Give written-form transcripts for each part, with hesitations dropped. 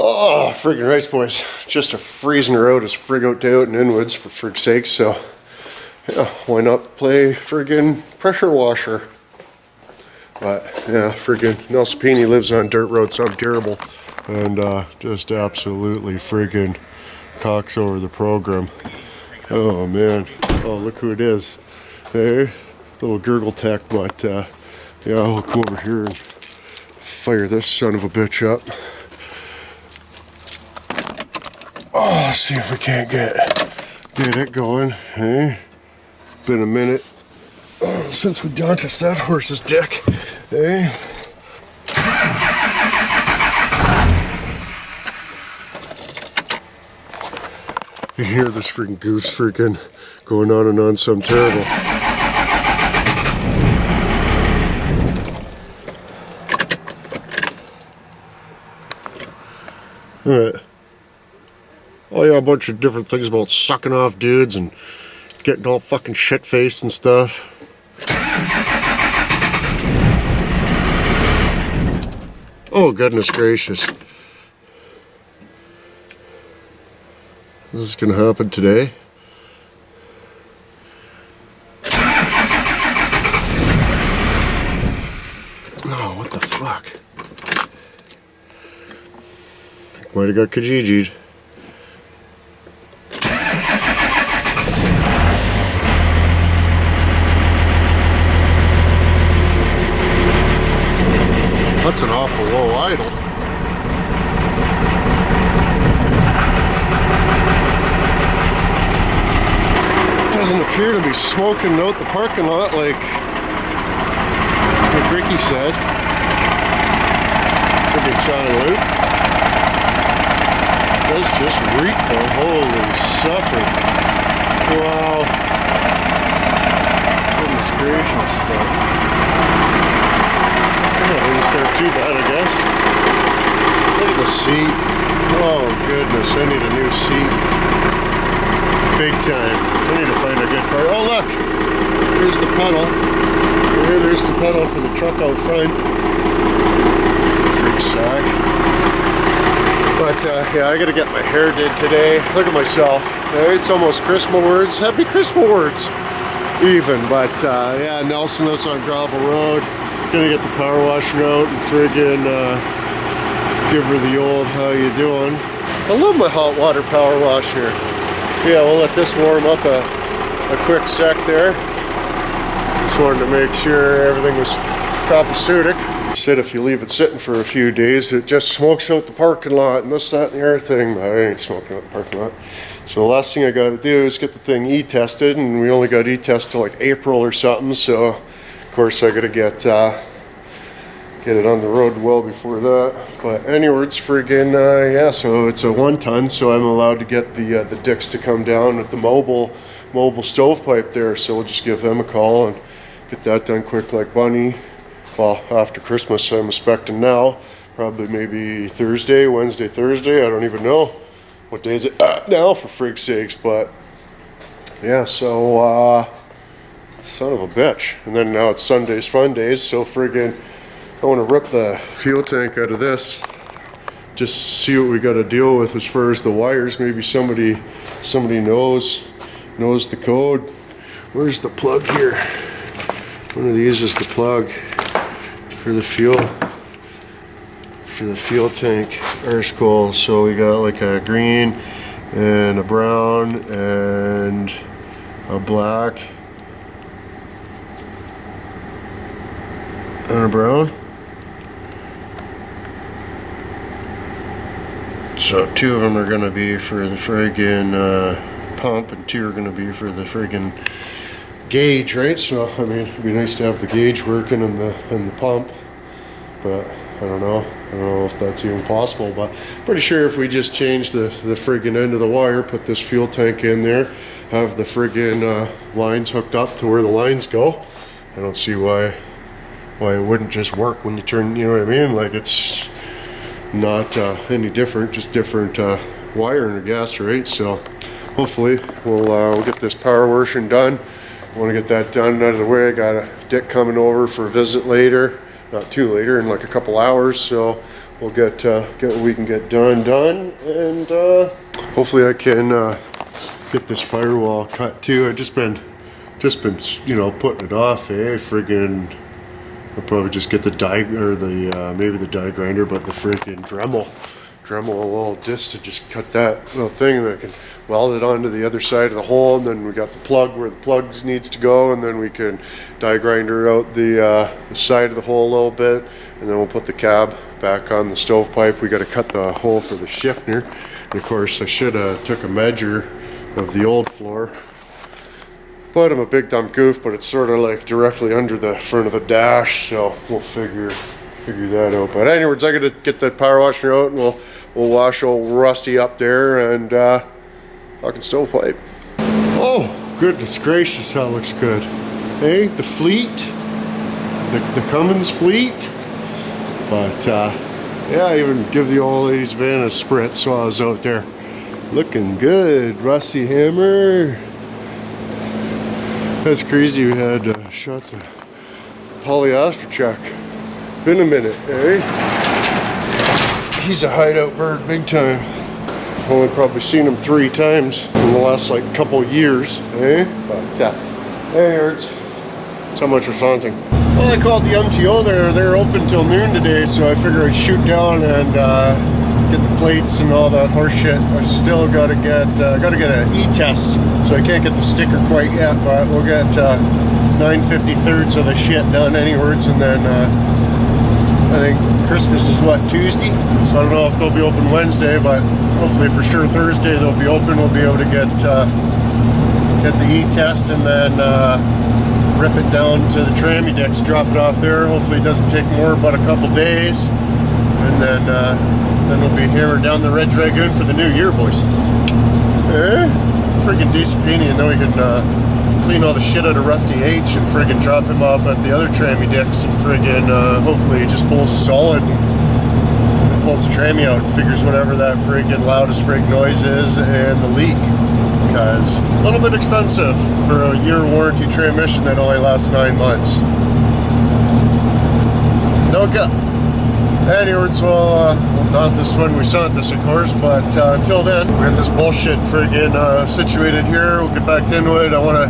Oh, friggin' rice, boys. Just a freezing her out as frig out day out in Inwoods, for frig's sake, so yeah, why not play friggin' pressure washer? But yeah, friggin' Nelsapini lives on dirt roads, so I'm terrible. And just absolutely friggin' cocks over the program. Oh man, oh look who it is. Hey, little gurgle tech, but yeah, I'll come over here and fire this son of a bitch up. Oh, see if we can't get it going. Hey, been a minute since we daunted that horse's dick. Hey. You hear this freaking goose freaking going on and on, so I'm terrible. Alright. Oh yeah, a bunch of different things about sucking off dudes and getting all fucking shit-faced and stuff. Oh goodness gracious. This is gonna happen today. Oh, what the fuck? Might have got Kijiji'd. That's an awful low idle. Doesn't appear to be smoking out the parking lot like Ricky said. Friggin' Johnny Luke. Does just reek though. Holy suffer. Wow. Goodness gracious. Yeah, it doesn't start too bad, I guess. Look at the seat. Oh goodness, I need a new seat. Big time. I need to find a good part. Oh look! Here's the pedal. There's the pedal for the truck out front. Freak sack. But yeah, I gotta get my hair did today. Look at myself. It's almost Christmas words. Happy Christmas words. Even. But yeah, Nelson lives on gravel road. Gonna get the power washer out and friggin' give her the old how you doing. I love my hot water power washer. Yeah, we'll let this warm up a quick sec there. Just wanted to make sure everything was copacetic. Said if you leave it sitting for a few days, it just smokes out the parking lot and this, that, and the other thing. But I ain't smoking out the parking lot. So the last thing I gotta do is get the thing e-tested, and we only got e-test till like April or something, so of course I gotta get it on the road well before that. But anyways, friggin' yeah, so it's a 1 ton, so I'm allowed to get the dicks to come down with the mobile stovepipe there. So we'll just give them a call and get that done quick like bunny. Well, after Christmas I'm expecting now, probably maybe Thursday, Wednesday, Thursday, I don't even know. What day is it now, for frig's sakes? But yeah, so son of a bitch. And then now it's Sunday's fun days, so friggin' I want to rip the fuel tank out of this, just see what we got to deal with as far as the wires. Maybe somebody knows the code. Where's the plug here? One of these is the plug for the fuel tank. Arse cool. So we got like a green and a brown and a black and a brown. So 2 of them are going to be for the friggin' pump, and 2 are going to be for the friggin' gauge, right? So I mean, it'd be nice to have the gauge working and the pump, but I don't know if that's even possible. But pretty sure if we just change the friggin' end of the wire, put this fuel tank in there, have the friggin' lines hooked up to where the lines go, I don't see why it wouldn't just work when you turn, you know what I mean? Like, it's not any different, just different wiring, I guess, right? So hopefully we'll get this power washing done. I want to get that done out of the way. I got a dick coming over for a visit later, not too later, in like a couple hours, so we'll get what we can get done, and hopefully I can get this firewall cut too. I've just been you know, putting it off. Friggin', I'll probably just get the die, or the maybe the die grinder, but the friggin' Dremel a little disc to just cut that little thing, and then I can weld it onto the other side of the hole, and then we got the plug where the plugs needs to go, and then we can die grinder out the side of the hole a little bit, and then we'll put the cab back on the stovepipe. We got to cut the hole for the shifter, and of course I should have took a measure of the old floor, but I'm a big dumb goof, but it's sort of like directly under the front of the dash, so we'll figure that out. But anyways, I gotta get the power washer out, and we'll wash old Rusty up there, and fucking stovepipe. Oh, goodness gracious, that looks good. Hey, the fleet, the Cummins fleet. But yeah, I even give the old lady's van a spritz while I was out there. Looking good, Rusty hammer. That's crazy, we had shots of Polyastrachek. Been a minute, eh? He's a hideout bird, big time. Only probably seen him 3 times in the last like couple years, eh? But anyways, that's how much we're hunting. Well, I called the MTO there. They're open till noon today, so I figure I'd shoot down and get the plates and all that horse shit. I still gotta get an e-test, so I can't get the sticker quite yet, but we'll get 9/53 of the shit done anyways, and then I think Christmas is what, Tuesday? So I don't know if they'll be open Wednesday, but hopefully for sure Thursday they'll be open. We'll be able to get the e-test and then rip it down to the trammy decks, drop it off there. Hopefully it doesn't take more, about a couple days, and then we'll be hammered down the Red Dragoon for the new year, boys. Friggin' decent peony, and then we can clean all the shit out of Rusty H and friggin' drop him off at the other trammy dicks, and friggin' hopefully he just pulls a solid and pulls the trammy out and figures whatever that friggin' loudest frig noise is and the leak, because a little bit expensive for a year warranty transmission that only lasts 9 months. No good. Anyways, we'll daunt this when we sant this, of course, but until then, we got this bullshit friggin' situated here. We'll get back into it. I wanna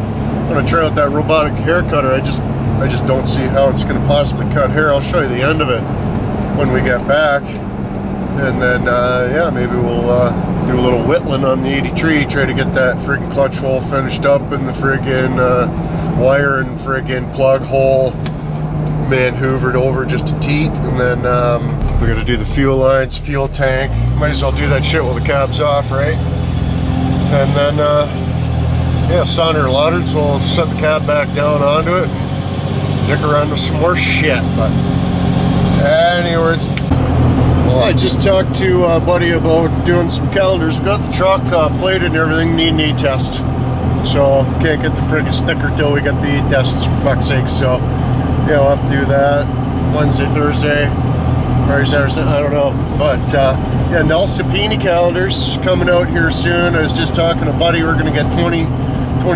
try out that robotic hair cutter. I just don't see how it's gonna possibly cut hair. I'll show you the end of it when we get back, and then yeah, maybe we'll do a little whittling on the 83, try to get that friggin' clutch hole finished up, and the friggin' wire and friggin' plug hole man hoovered over just a teat, and then we gotta do the fuel lines, fuel tank. Might as well do that shit while the cab's off, right? And then yeah, solder lauders. We'll set the cab back down onto it and dick around with some more shit. But anyways, well, I just talked to a buddy about doing some calendars. We got the truck plated and everything, need an e-test, so can't get the friggin' sticker till we get the e-tests, for fuck's sake. So yeah, we'll have to do that Wednesday, Thursday, Friday, Saturday, I don't know. But yeah, Nelson Sapini calendars coming out here soon. I was just talking to Buddy, we're gonna get 20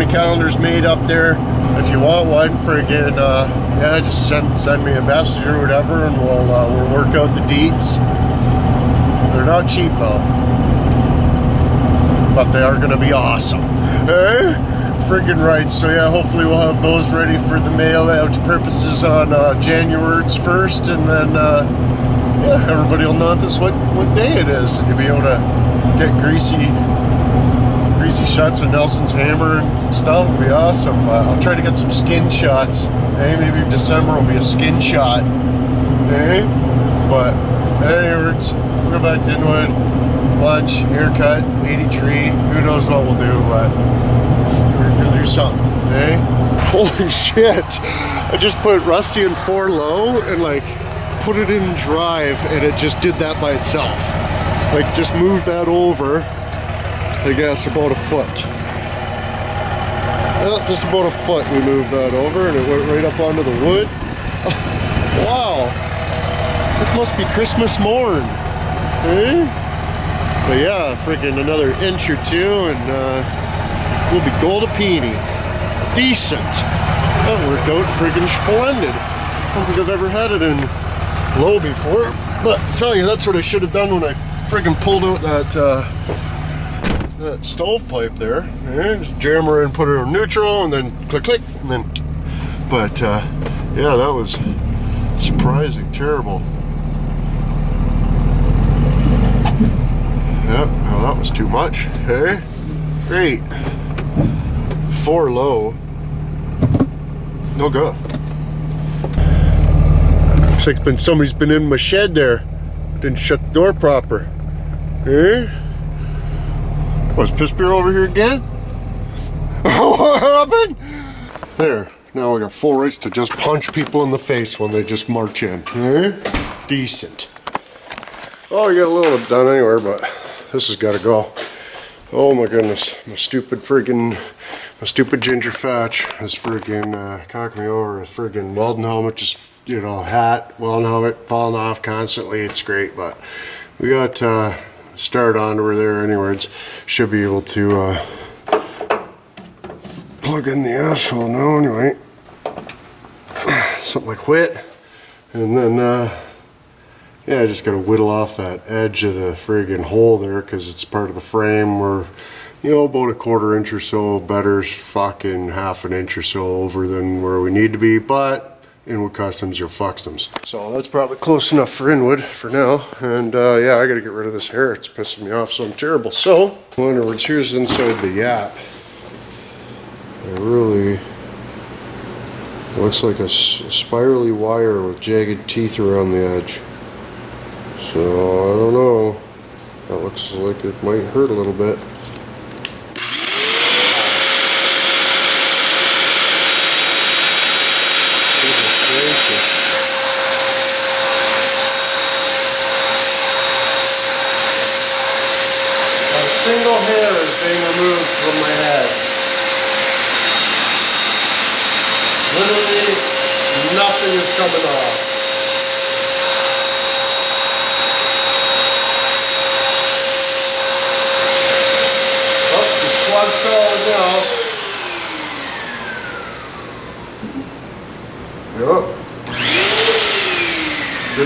calendars made up there. If you want one, friggin' yeah, just send me a message or whatever, and we'll work out the deets. They're not cheap though, but they are gonna be awesome. Eh? Friggin' right. So yeah, hopefully we'll have those ready for the mail out purposes on January 1st, and then yeah, everybody will notice what day it is, and you'll be able to get greasy shots of Nelson's hammer and stuff. It'll be awesome. I'll try to get some skin shots. Hey, maybe December will be a skin shot. Hey, but anyways, we'll go back to Inwood, lunch, haircut, 83. Who knows what we'll do, but we're gonna do something, eh? Holy shit! I just put Rusty in 4 low and like put it in drive, and it just did that by itself. Like just moved that over, I guess about a foot. Well, just about a foot we moved that over, and it went right up onto the wood. Wow! It must be Christmas morn, eh? But yeah, freaking another inch or two, and we'll be gold-a-peony. Decent. That worked out friggin' splendid. I don't think I've ever had it in low before. But I tell you, that's what I should have done when I friggin' pulled out that stovepipe there. Yeah, just jam her in, put her in neutral, and then click, click, and then. But yeah, that was surprising, terrible. Yep, well, that was too much. Hey, great. 4 low. No good. Looks like somebody's been in my shed there. Didn't shut the door proper. Eh? Was Piss Beer over here again? What happened? There. Now I got full rights to just punch people in the face when they just march in. Eh? Decent. Oh, I got a little bit done anywhere, but this has got to go. Oh my goodness. My stupid ginger fatch is friggin' cocking me over. A friggin' welding helmet, just, you know, hat, welding helmet, falling off constantly. It's great, but we got started on over there anyways. Should be able to plug in the asshole now anyway. Something like wit. And then, yeah, I just gotta whittle off that edge of the friggin' hole there because it's part of the frame. We're, you know, about a 1/4 inch or so better, fucking 1/2 inch or so over than where we need to be, but Inwood Customs, you'll fucks them. So that's probably close enough for Inwood for now. And yeah, I gotta get rid of this hair. It's pissing me off something terrible. So, in other words, here's inside the yap. It really looks like a spirally wire with jagged teeth around the edge. So, I don't know. That looks like it might hurt a little bit. A single hair is being removed from my head. Literally nothing is coming off. Oh, it's plug solid now. Yep. I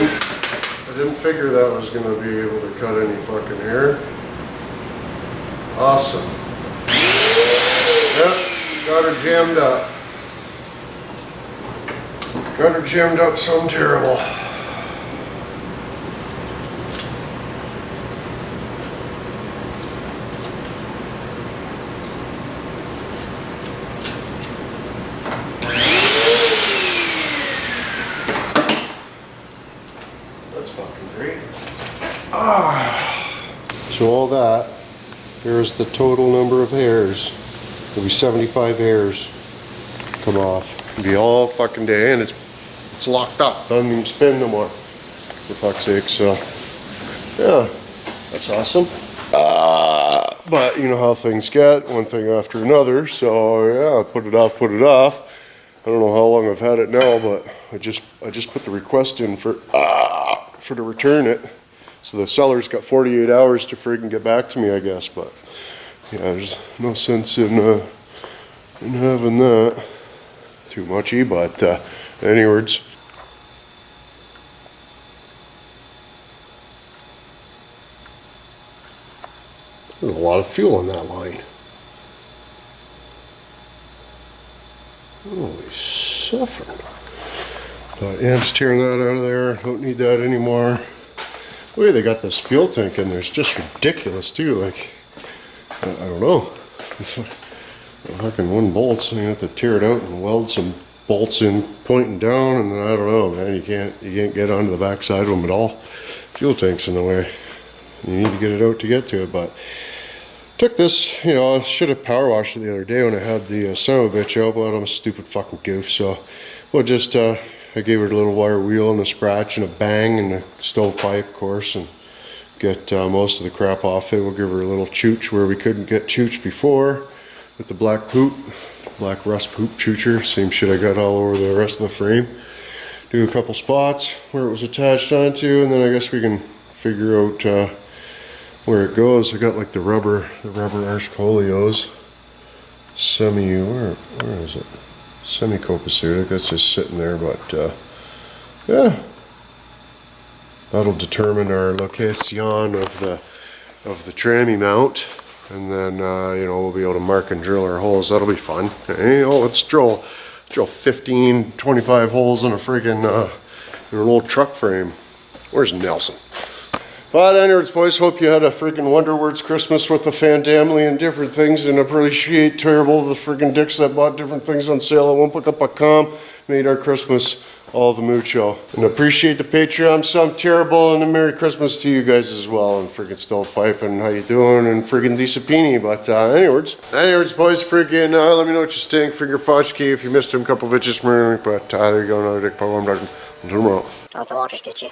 didn't figure that was going to be able to cut any fucking hair. Awesome. Yep, got her jammed up. Got her jammed up some terrible. That's fucking great. So all that, here's the total number of hairs. There'll be 75 hairs come off. It'll be all fucking day, and it's locked up. Doesn't even spin no more, for fuck's sake. So yeah, that's awesome. But you know how things get, one thing after another. So yeah, put it off. I don't know how long I've had it now, but I just put the request in for to return it. So the seller's got 48 hours to friggin' get back to me, I guess. But yeah, there's no sense in having that too muchy. But anyways. There's a lot of fuel in that line. Holy suffering. But yeah, I'm just tearing that out of there. Don't need that anymore. The way they got this fuel tank in there is just ridiculous too. Like, I don't know. Fucking one bolt, so you have to tear it out and weld some bolts in pointing down, and then I don't know, man. You can't get onto the back side of them at all. Fuel tank's in the way. You need to get it out to get to it, but took this, you know, I should have power washed it the other day when I had the son of a bitch out, but I'm a stupid fucking goof, so we'll just, I gave it a little wire wheel and a scratch and a bang and a stovepipe, of course, and get most of the crap off it. We'll give her a little chooch where we couldn't get chooch before with the black rust poop choocher, same shit I got all over the rest of the frame. Do a couple spots where it was attached onto, and then I guess we can figure out where it goes. I got like the rubber Arscolios where is it? Semi-copacetic, that's just sitting there, but yeah. That'll determine our location of the tranny mount, and then you know, we'll be able to mark and drill our holes. That'll be fun. Hey, oh, let's drill 15, 25 holes in a friggin' in an old truck frame. Where's Nelson? But anyways, boys, hope you had a friggin' Wonderwords Christmas with the family and different things, and appreciate terrible the friggin' dicks that bought different things on sale at onepickup.com. Made our Christmas all the mucho. And appreciate the Patreon, some terrible, and a Merry Christmas to you guys as well, and friggin' Stovepipe, and how you doing, and friggin' Disapini. But anyways, boys, friggin' let me know what you think. Finger Fotchkey if you missed him, couple bitches, but there you go, another dick pop. I'm talking tomorrow. Don't the waters get you.